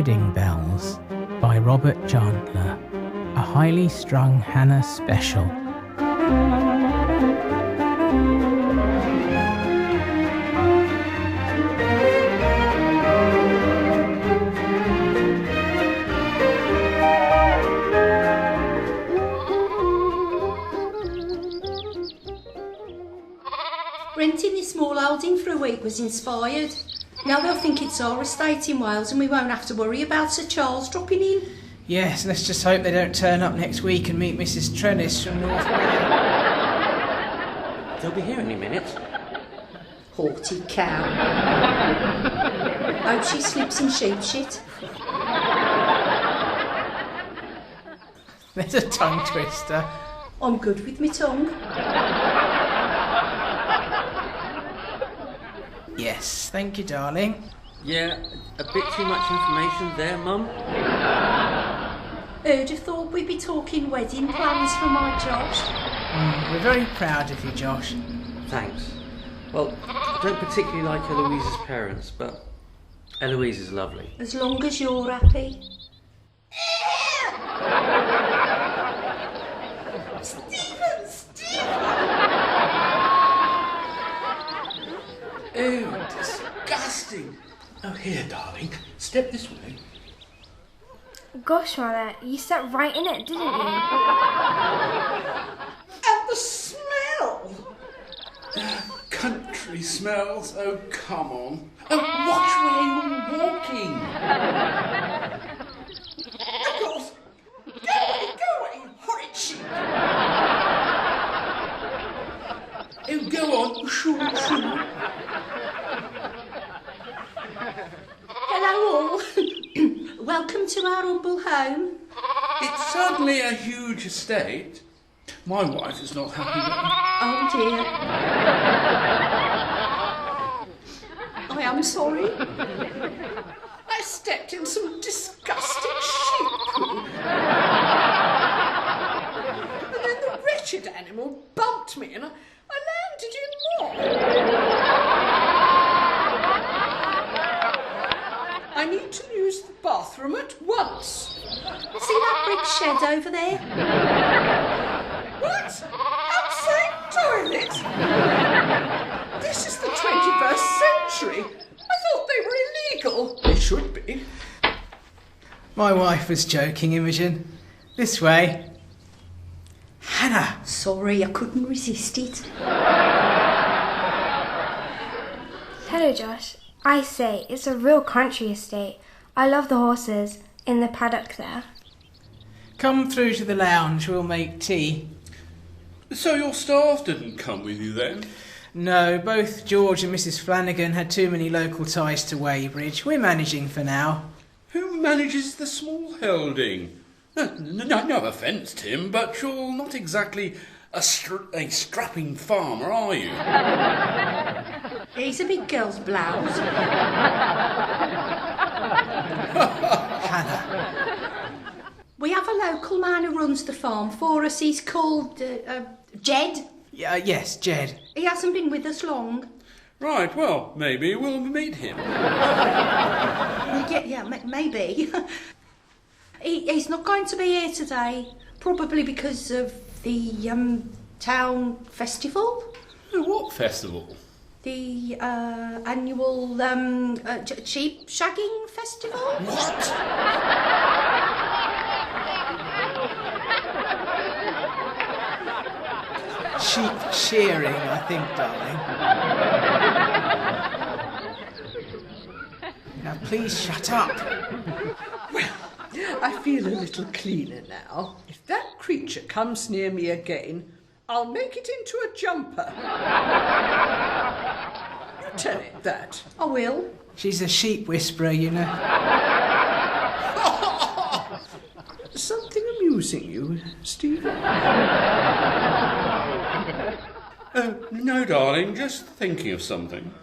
Wedding Bells by Robert Chantler, a highly strung Hannah special. Renting this small holding for a week was inspired. Now they'll think it's our estate in Wales and we won't have to worry about Sir Charles dropping in. Yes, let's just hope they don't turn up next week and meet Mrs. Trennis from North Wales. They'll be here any minute. Haughty cow. Hope she slips in sheep shit. There's a tongue twister. I'm good with my tongue. Yes, thank you, darling. Yeah, a bit too much information there, Mum. Who'd have thought we'd be talking wedding plans for my Josh? We're very proud of you, Josh. Thanks. Well, I don't particularly like Eloise's parents, but Eloise is lovely. As long as you're happy. Ew, disgusting. Oh, here, darling. Step this way. Gosh, Mother, you stepped right in it, didn't you? And the smell! Country smells. Oh, come on. Oh, watch where you're walking. Eccles! Go away, horrid sheep! Oh, go on. Shoo, shoo. Hello all. Welcome to our humble home. It's certainly a huge estate. My wife is not happy there. Oh dear. I am sorry. I stepped in some disgusting sheep poo. And then the wretched animal bumped me and I landed in more. I need to use the bathroom at once. See that brick shed over there? What? Outside toilet? This is the 21st century. I thought they were illegal. They should be. My wife was joking, Imogen. This way. Hannah! Sorry, I couldn't resist it. Hello, Josh. I say, it's a real country estate. I love the horses in the paddock there. Come through to the lounge, we'll make tea. So your staff didn't come with you then? No, both George and Mrs. Flanagan had too many local ties to Weybridge. We're managing for now. Who manages the small holding? No offence, Tim, but you're not exactly a strapping farmer, are you? He's a big girl's blouse. Hannah. We have a local man who runs the farm for us. He's called Jed. Yes, Jed. He hasn't been with us long. Right, well, maybe we'll meet him. Maybe. He's not going to be here today, probably because of the town festival. What festival? The annual sheep shagging festival. What? Sheep shearing, I think, darling. Now, please shut up. Well, I feel a little cleaner now. If that creature comes near me again, I'll make it into a jumper. You tell it that. I will. She's a sheep whisperer, you know. Something amusing you, Stephen? No, darling, just thinking of something.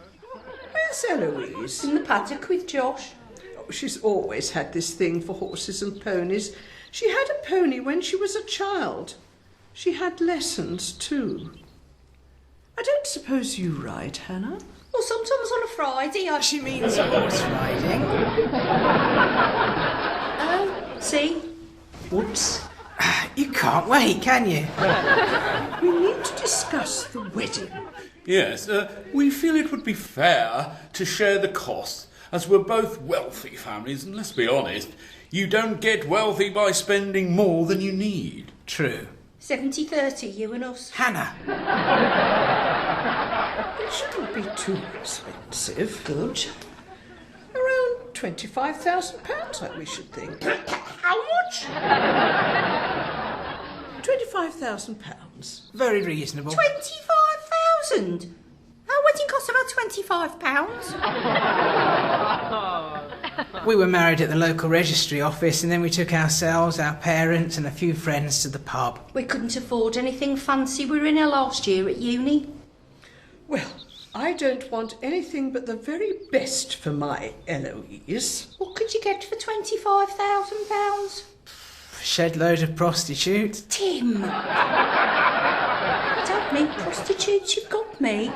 Where's Eloise? In the paddock with Josh. Oh, she's always had this thing for horses and ponies. She had a pony when she was a child. She had lessons too. I don't suppose you ride, Hannah? Or sometimes on a Friday. She means horse riding. Oh, see? Whoops. You can't wait, can you? We need to discuss the wedding. Yes, we feel it would be fair to share the costs, as we're both wealthy families, and let's be honest, you don't get wealthy by spending more than you need. True. 70-30, you and us. Hannah. It shouldn't be too expensive. Good. Around £25,000, we should think. How much? £25,000. Very reasonable. 25,000? Our wedding costs about £25. We were married at the local registry office, and then we took ourselves, our parents and a few friends to the pub. We couldn't afford anything fancy. We were in our last year at uni. Well, I don't want anything but the very best for my Eloise. What could you get for £25,000? Shed load of prostitutes. Tim! I don't mean prostitutes, you've got me.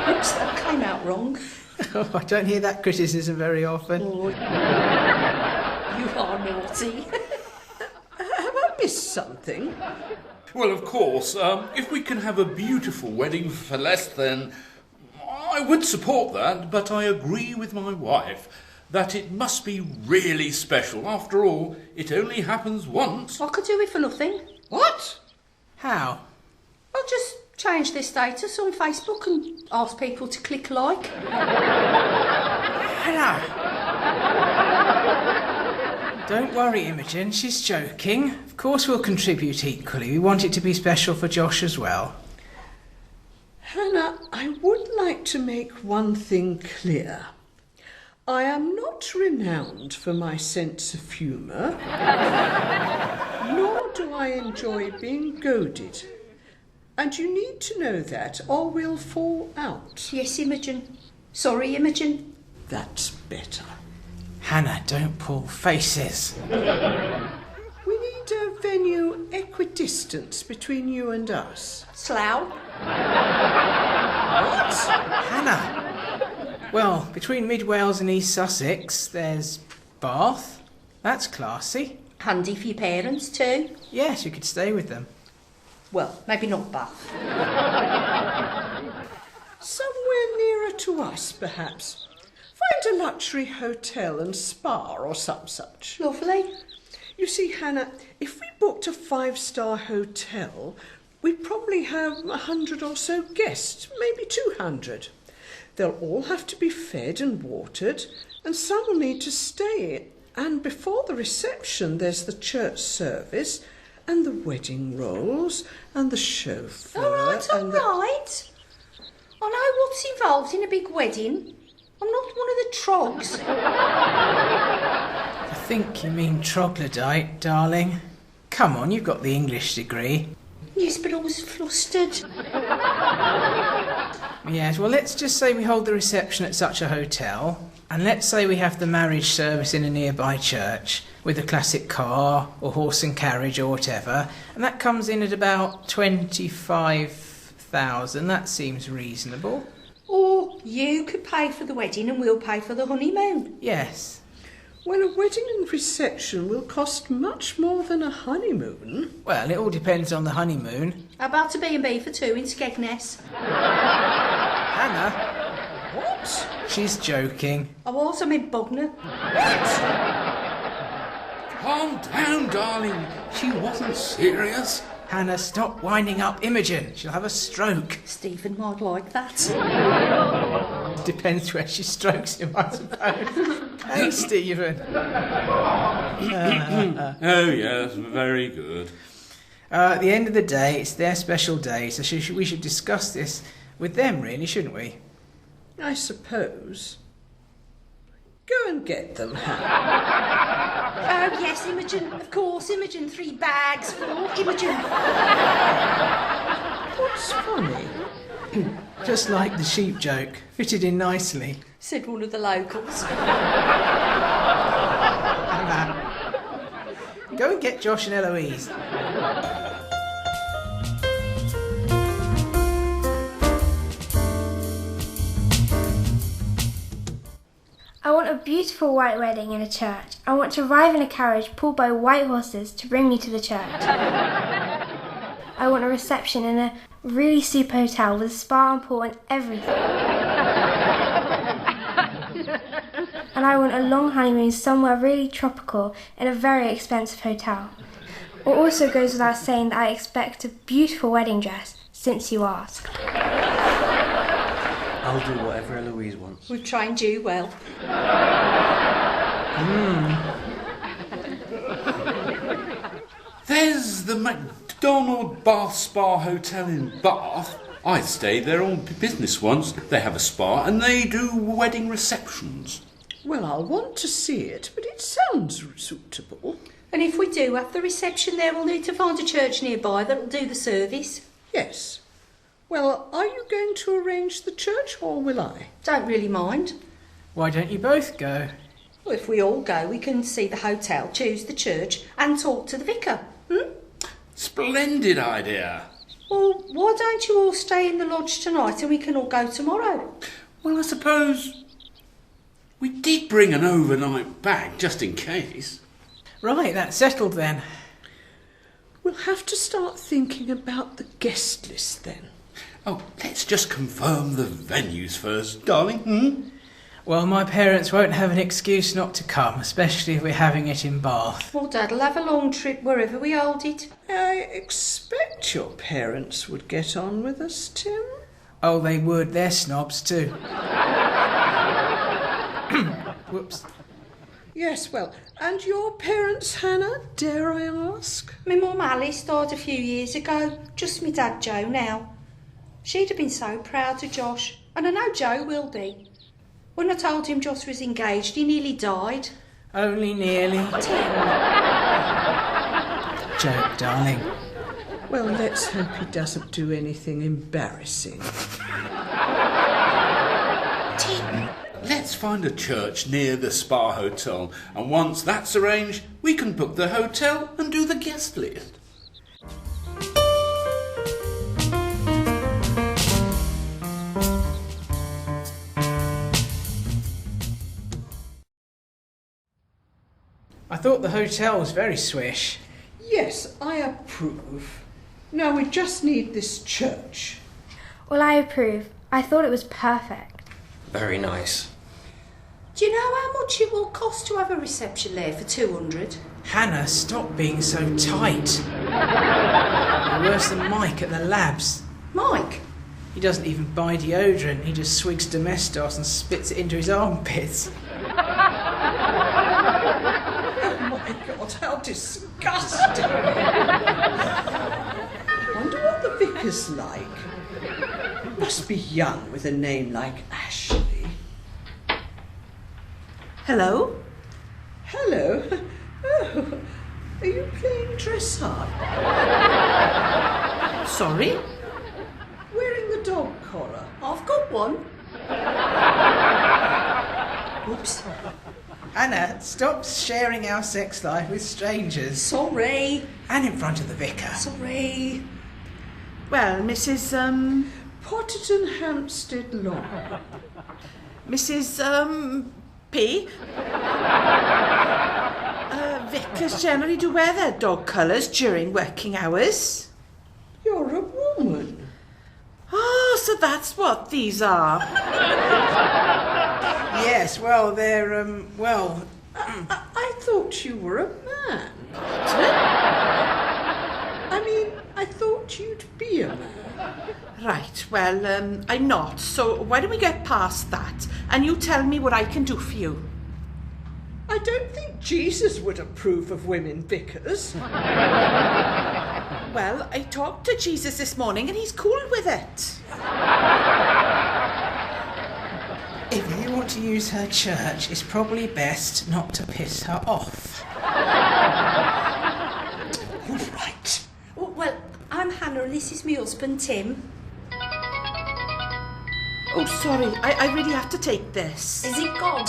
Oops, that came out wrong. Oh, I don't hear that criticism very often. Oh, you are naughty. Have I missed something? Well, of course, if we can have a beautiful wedding for less than... I would support that, but I agree with my wife that it must be really special. After all, it only happens once. I could do it for nothing. What? How? I'll just change their status on Facebook and ask people to click like. Hannah! Don't worry, Imogen, she's joking. Of course we'll contribute equally. We want it to be special for Josh as well. Hannah, I would like to make one thing clear. I am not renowned for my sense of humour, nor do I enjoy being goaded. And you need to know that, or we'll fall out. Yes, Imogen. Sorry, Imogen. That's better. Hannah, don't pull faces. We need a venue equidistant between you and us. Slough. What? Hannah! Well, between Mid Wales and East Sussex, there's Bath. That's classy. Handy for your parents too. Yes, you could stay with them. Well, maybe not Bath. Somewhere nearer to us, perhaps. Find a luxury hotel and spa or some such. Lovely. You see, Hannah, if we booked a 5-star hotel, we'd probably have 100 or so guests, maybe 200. They'll all have to be fed and watered, and some will need to stay. And before the reception, there's the church service, and the wedding rolls, and the chauffeur. All right. I know what's involved in a big wedding. I'm not one of the trogs. I think you mean troglodyte, darling. Come on, you've got the English degree. Yes, but I was flustered. Yes, well, let's just say we hold the reception at such a hotel, and let's say we have the marriage service in a nearby church with a classic car or horse and carriage or whatever, and that comes in at about 25,000. That seems reasonable. Or you could pay for the wedding and we'll pay for the honeymoon. Yes. Well, a wedding and reception will cost much more than a honeymoon. Well, it all depends on the honeymoon. How about a B&B for two in Skegness? Hannah? What? She's joking. I was, I'm in Bognor. Calm down, darling. She wasn't serious. Hannah, stop winding up Imogen. She'll have a stroke. Stephen might like that. Depends where she strokes him, I suppose. Hey, Stephen. Oh, yes, very good. At the end of the day, it's their special day, so we should discuss this with them, really, shouldn't we? I suppose. Go and get them, Hannah. Oh, yes, Imogen. Of course, Imogen. 3 bags full. Imogen. What's funny? Just like the sheep joke. Fitted in nicely. Said one of the locals. Hannah. Go and get Josh and Eloise. beautiful white wedding in a church. I want to arrive in a carriage pulled by white horses to bring me to the church. I want a reception in a really super hotel with a spa and pool and everything. And I want a long honeymoon somewhere really tropical in a very expensive hotel. It also goes without saying that I expect a beautiful wedding dress, since you asked. I'll do whatever Eloise wants. We've trained you well. There's the MacDonald Bath Spa Hotel in Bath. I stayed there on business once. They have a spa and they do wedding receptions. Well, I'll want to see it, but it sounds suitable. And if we do have the reception there, we'll need to find a church nearby that'll do the service. Yes. Well, are you going to arrange the church or will I? Don't really mind. Why don't you both go? Well, if we all go, we can see the hotel, choose the church and talk to the vicar. Splendid idea. Well, why don't you all stay in the lodge tonight and we can all go tomorrow? Well, I suppose we did bring an overnight bag just in case. Right, that's settled then. We'll have to start thinking about the guest list then. Oh, let's just confirm the venues first, darling. Well, my parents won't have an excuse not to come, especially if we're having it in Bath. Well, Dad'll have a long trip wherever we hold it. I expect your parents would get on with us, Tim. Oh, they would. They're snobs too. Whoops. Yes, well, and your parents, Hannah, dare I ask? My mum Alice died a few years ago, just me dad Joe now. She'd have been so proud of Josh, and I know Joe will be. When I told him Josh was engaged, he nearly died. Only nearly. Joke, darling. Well, let's hope he doesn't do anything embarrassing. Tim, let's find a church near the Spa Hotel, and once that's arranged, we can book the hotel and do the guest list. I thought the hotel was very swish. Yes, I approve. Now we just need this church. Well, I approve. I thought it was perfect. Very nice. Do you know how much it will cost to have a reception there for 200? Hannah, stop being so tight. You're worse than Mike at the labs. Mike? He doesn't even buy deodorant. He just swigs Domestos and spits it into his armpits. Oh my God, how disgusting! I wonder what the vicar's like. Must be young with a name like Ashley. Hello? Hello? Oh, are you playing dress up? Sorry? Wearing the dog collar? I've got one. Oops. Hannah, stop sharing our sex life with strangers. Sorry. And in front of the vicar. Sorry. Well, Mrs. Potterton Hampstead Long. Mrs. P. Vicars generally do wear their dog colours during working hours. You're a woman. Oh, so that's what these are. Yes, well, they're, well... I thought you were a man. I mean, I thought you'd be a man. Right, well, I'm not. So why don't we get past that and you tell me what I can do for you? I don't think Jesus would approve of women vicars. Well, I talked to Jesus this morning and he's cool with it. If you want to use her church, it's probably best not to piss her off. All right. Well, I'm Hannah and this is my husband, Tim. Oh, sorry, I really have to take this. Is it gone?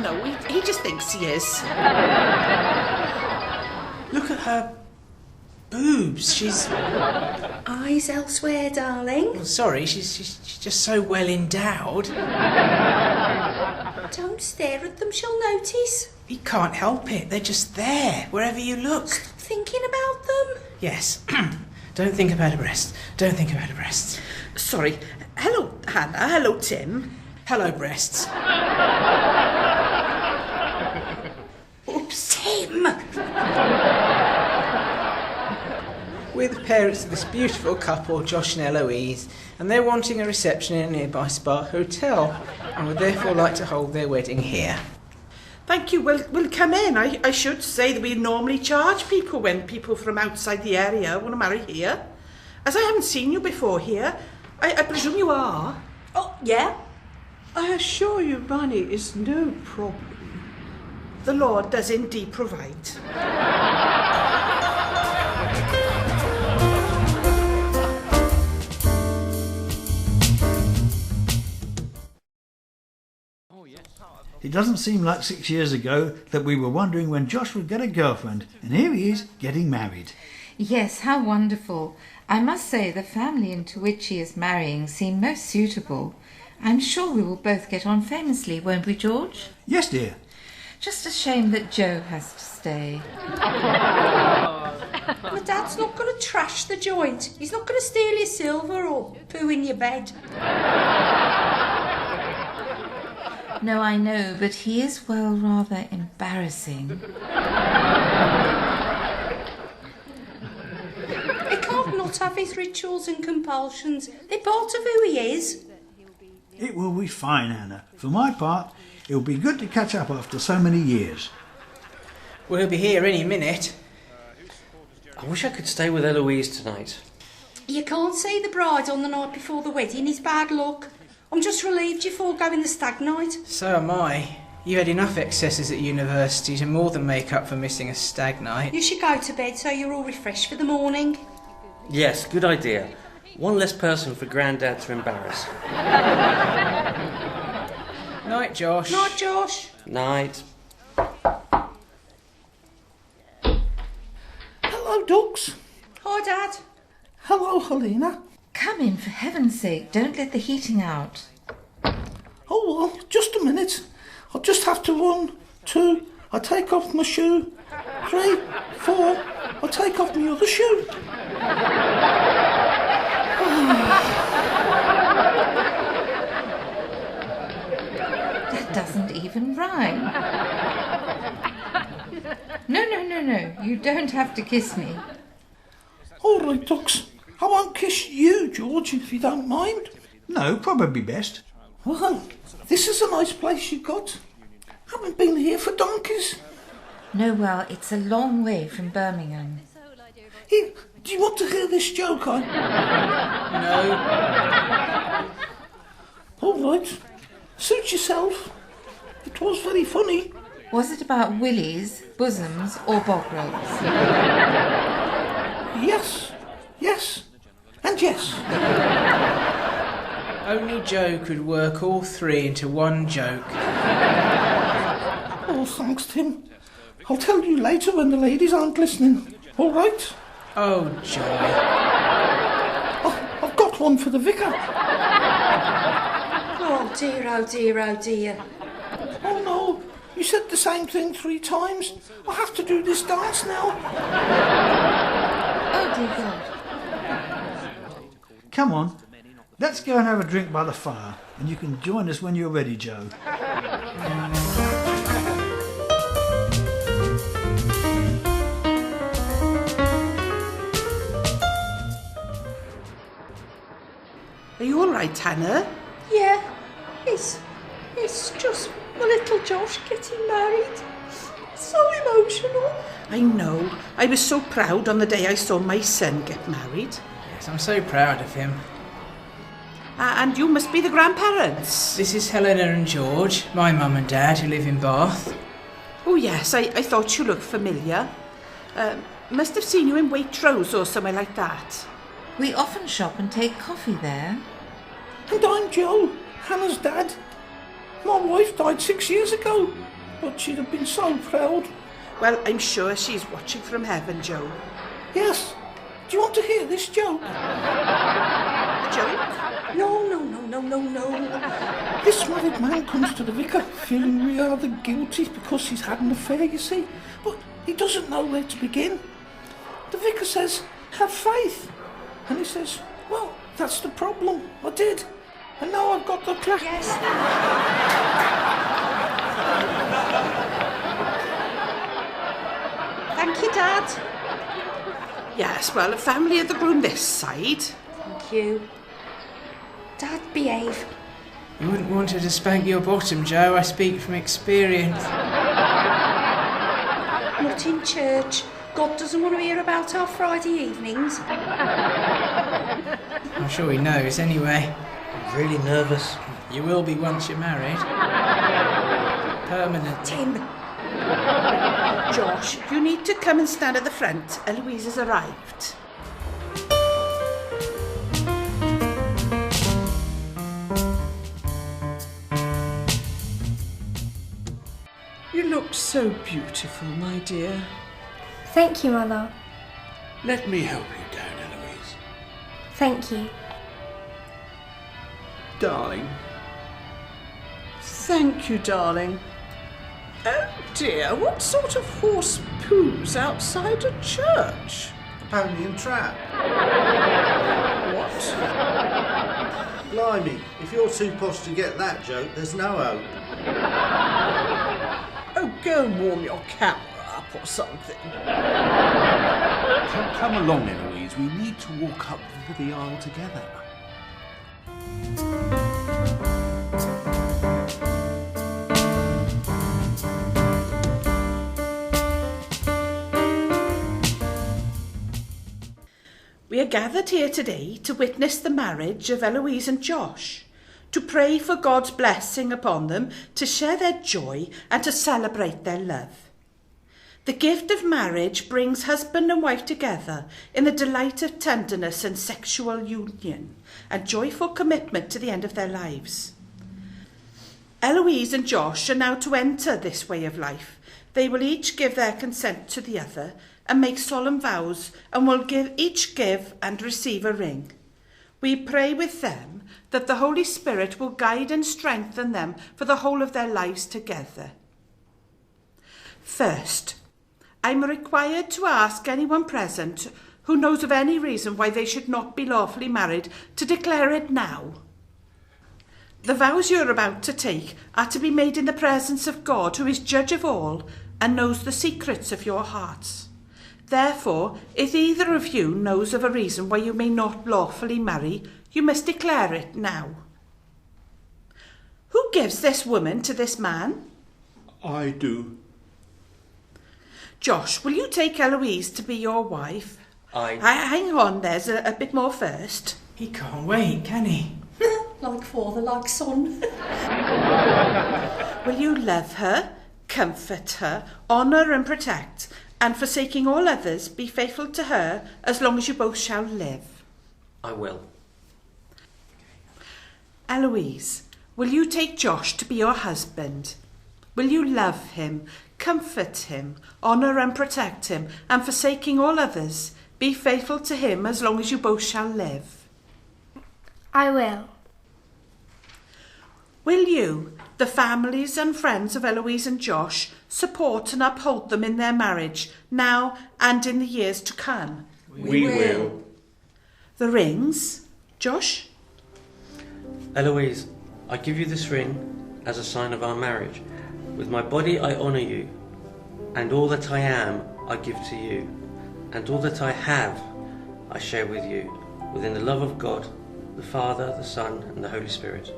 No, he just thinks he is. Look at her boobs. She's... Eyes elsewhere, darling. Sorry, she's just so well endowed. Don't stare at them, she'll notice. You can't help it. They're just there, wherever you look. Stop thinking about them. Yes. Don't think about her breasts. Don't think about her breasts. Sorry. Hello, Hannah. Hello, Tim. Hello, breasts. Oops, Tim. We're the parents of this beautiful couple, Josh and Eloise, and they're wanting a reception in a nearby spa hotel, and would therefore like to hold their wedding here. Thank you. We'll come in. I should say that we normally charge people when people from outside the area want to marry here. As I haven't seen you before here, I presume you are. Oh, yeah. I assure you money is no problem. The Lord does indeed provide. It doesn't seem like 6 years ago that we were wondering when Josh would get a girlfriend, and here he is getting married. Yes, how wonderful. I must say the family into which he is marrying seem most suitable. I'm sure we will both get on famously, won't we, George? Yes, dear. Just a shame that Joe has to stay. My dad's not going to trash the joint. He's not going to steal your silver or poo in your bed. No, I know, but he is, well, rather embarrassing. He can't not have his rituals and compulsions. They're part of who he is. It will be fine, Anna. For my part, it will be good to catch up after so many years. We'll be here any minute. I wish I could stay with Eloise tonight. You can't see the bride on the night before the wedding is bad luck. I'm just relieved you're foregoing the stag night. So am I. You had enough excesses at university to more than make up for missing a stag night. You should go to bed so you're all refreshed for the morning. Yes, good idea. One less person for Grandad to embarrass. Night, Josh. Night, Josh. Night. Hello, ducks. Hi, Dad. Hello, Helena. Come in, for heaven's sake, don't let the heating out. Oh, well, just a minute. I'll just have to 1, 2, I take off my shoe. 3, 4, I take off my other shoe. That doesn't even rhyme. No, you don't have to kiss me. All right, ducks. I won't kiss you, George, if you don't mind. No, probably best. Well, this is a nice place you've got. Haven't been here for donkeys. No, well, it's a long way from Birmingham. Here, do you want to hear this joke? No. All right. Suit yourself. It was very funny. Was it about willies, bosoms, or bog rolls? Yes, and yes. Only Joe could work all three into one joke. Oh, thanks, Tim. I'll tell you later when the ladies aren't listening. All right? Oh, joy. Oh, I've got one for the vicar. Oh, dear, oh, dear, oh, dear. Oh, no. You said the same thing 3 times. I have to do this dance now. Oh, dear God. Come on, let's go and have a drink by the fire, and you can join us when you're ready, Joe. Are you all right, Hannah? Yeah, it's just my little Josh getting married. So emotional. I know. I was so proud on the day I saw my son get married. Yes, I'm so proud of him. And you must be the grandparents. This is Helena and George, my mum and dad, who live in Bath. Oh, yes, I thought you looked familiar. Must have seen you in Waitrose or somewhere like that. We often shop and take coffee there. And I'm Joe, Hannah's dad. My wife died 6 years ago, but she'd have been so proud. Well, I'm sure she's watching from heaven, Joe. Yes. Do you want to hear this joke? Joke? No. This married man comes to the vicar feeling rather guilty because he's had an affair, you see, but he doesn't know where to begin. The vicar says, have faith. And he says, well, that's the problem. I did. And now I've got the plaque. Yes. Thank you, Dad. Yes, well, a family of the groom this side. Thank you. Dad, behave. You wouldn't want her to spank your bottom, Joe. I speak from experience. Not in church. God doesn't want to hear about our Friday evenings. I'm sure he knows anyway. I'm really nervous. You will be once you're married. Permanent. Tim. Josh, you need to come and stand at the front. Eloise has arrived. You look so beautiful, my dear. Thank you, Mother. Let me help you down, Eloise. Thank you. Darling. Thank you, darling. Oh dear, what sort of horse poos outside a church? A pony and trap. What? Blimey, if you're too posh to get that joke, there's no hope. Oh, go and warm your camera up or something. Come along, Eloise. We need to walk up the aisle together. We are gathered here today to witness the marriage of Eloise and Josh, to pray for God's blessing upon them, to share their joy and to celebrate their love. The gift of marriage brings husband and wife together in the delight of tenderness and sexual union and joyful commitment to the end of their lives. Eloise and Josh are now to enter this way of life. They will each give their consent to the other and make solemn vows, and will each give and receive a ring. We pray with them that the Holy Spirit will guide and strengthen them for the whole of their lives together. First, I'm required to ask anyone present who knows of any reason why they should not be lawfully married to declare it now. The vows you're about to take are to be made in the presence of God, who is judge of all and knows the secrets of your hearts. Therefore, if either of you knows of a reason why you may not lawfully marry, you must declare it now. Who gives this woman to this man? I do. Josh, will you take Eloise to be your wife? Hang on, there's a bit more first. He can't wait, can he? Like father, like son. Will you love her, comfort her, honour and protect, and forsaking all others, be faithful to her as long as you both shall live? I will. Eloise, will you take Josh to be your husband? Will you love him, comfort him, honour and protect him, and forsaking all others, be faithful to him as long as you both shall live? I will. Will you, the families and friends of Eloise and Josh, support and uphold them in their marriage, now and in the years to come? We will. The rings, Josh? Eloise, I give you this ring as a sign of our marriage. With my body I honour you, and all that I am I give to you, and all that I have I share with you, within the love of God, the Father, the Son, and the Holy Spirit.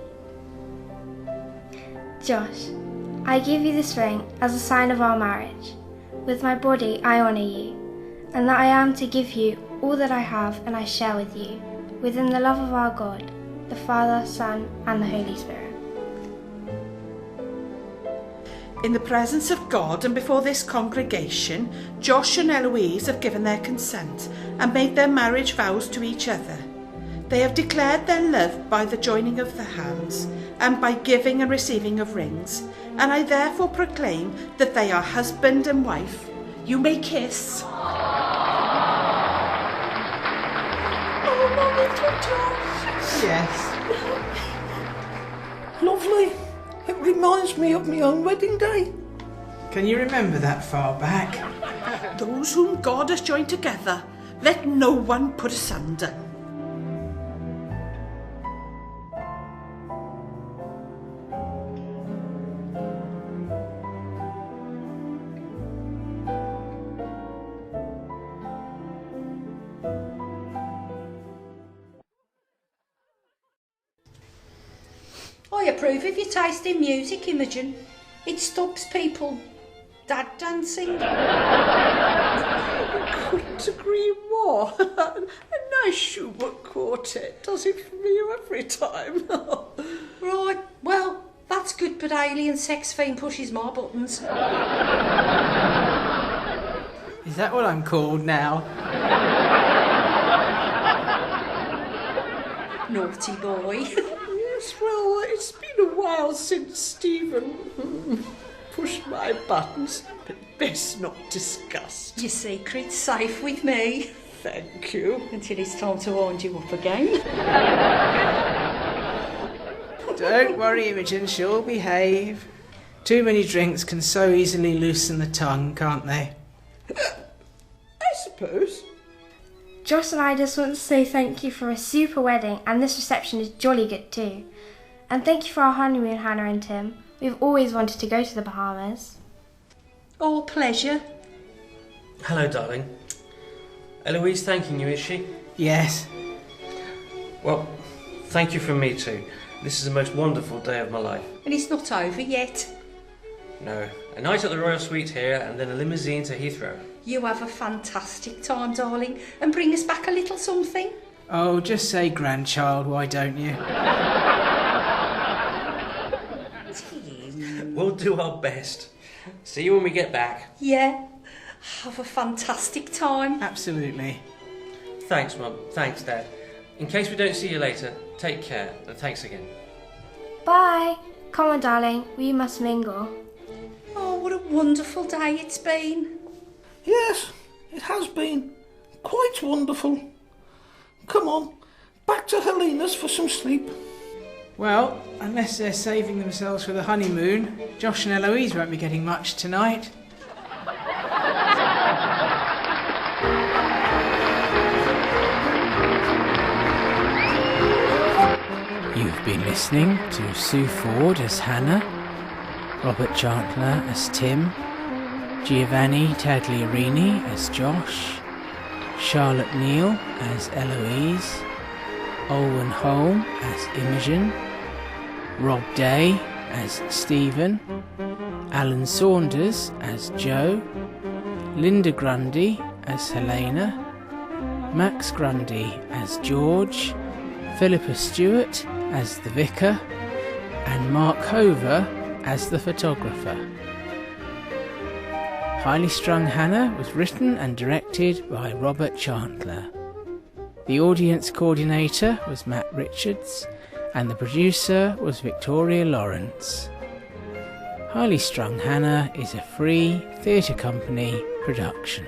Josh, I give you this ring as a sign of our marriage. With my body I honour you, and that I am to give you all that I have and I share with you, within the love of our God, the Father, Son, and the Holy Spirit. In the presence of God and before this congregation, Josh and Eloise have given their consent and made their marriage vows to each other. They have declared their love by the joining of the hands and by giving and receiving of rings, and I therefore proclaim that they are husband and wife. You may kiss. little Josh? Yes. Lovely. It reminds me of my own wedding day. Can you remember that far back? Those whom God has joined together, let no one put asunder. I approve of your taste in music, Imogen. It stops people dad dancing. I couldn't agree more. A nice Schubert quartet does it for me every time. Right, well, that's good, but alien sex fiend pushes my buttons. Is that what I'm called now? Naughty boy. Yes, well, it's been a while since Stephen pushed my buttons, but best not discussed. Your secret's safe with me. Thank you. Until it's time to wind you up again. Don't worry, Imogen, she'll behave. Too many drinks can so easily loosen the tongue, can't they? I suppose. Josh and I just want to say thank you for a super wedding, and this reception is jolly good too. And thank you for our honeymoon, Hannah and Tim. We've always wanted to go to the Bahamas. All pleasure. Hello, darling. Eloise thanking you, is she? Yes. Well, thank you from me too. This is the most wonderful day of my life. And it's not over yet. No, a night at the Royal Suite here and then a limousine to Heathrow. You have a fantastic time, darling, and bring us back a little something. Oh, just say grandchild, why don't you? We'll do our best. See you when we get back. Yeah, have a fantastic time. Absolutely. Thanks, Mum. Thanks, Dad. In case we don't see you later, take care and thanks again. Bye. Come on, darling, we must mingle. Oh, what a wonderful day it's been. Yes, it has been. Quite wonderful. Come on, back to Helena's for some sleep. Well, unless they're saving themselves for the honeymoon, Josh and Eloise won't be getting much tonight. You've been listening to Sue Ford as Hannah, Robert Chantler as Tim, Giovanni Tagliarini as Josh, Charlotte Neal as Eloise, Olwen Holme as Imogen, Rob Day as Stephen, Alan Saunders as Joe, Linda Grundy as Helena, Max Grundy as George, Philippa Stuart as the vicar, and Mark Hover as the photographer. Highly Strung Hannah was written and directed by Robert Chantler. The audience coordinator was Matt Richards, and the producer was Victoria Lawrence. Highly Strung Hannah is a free theatre company production.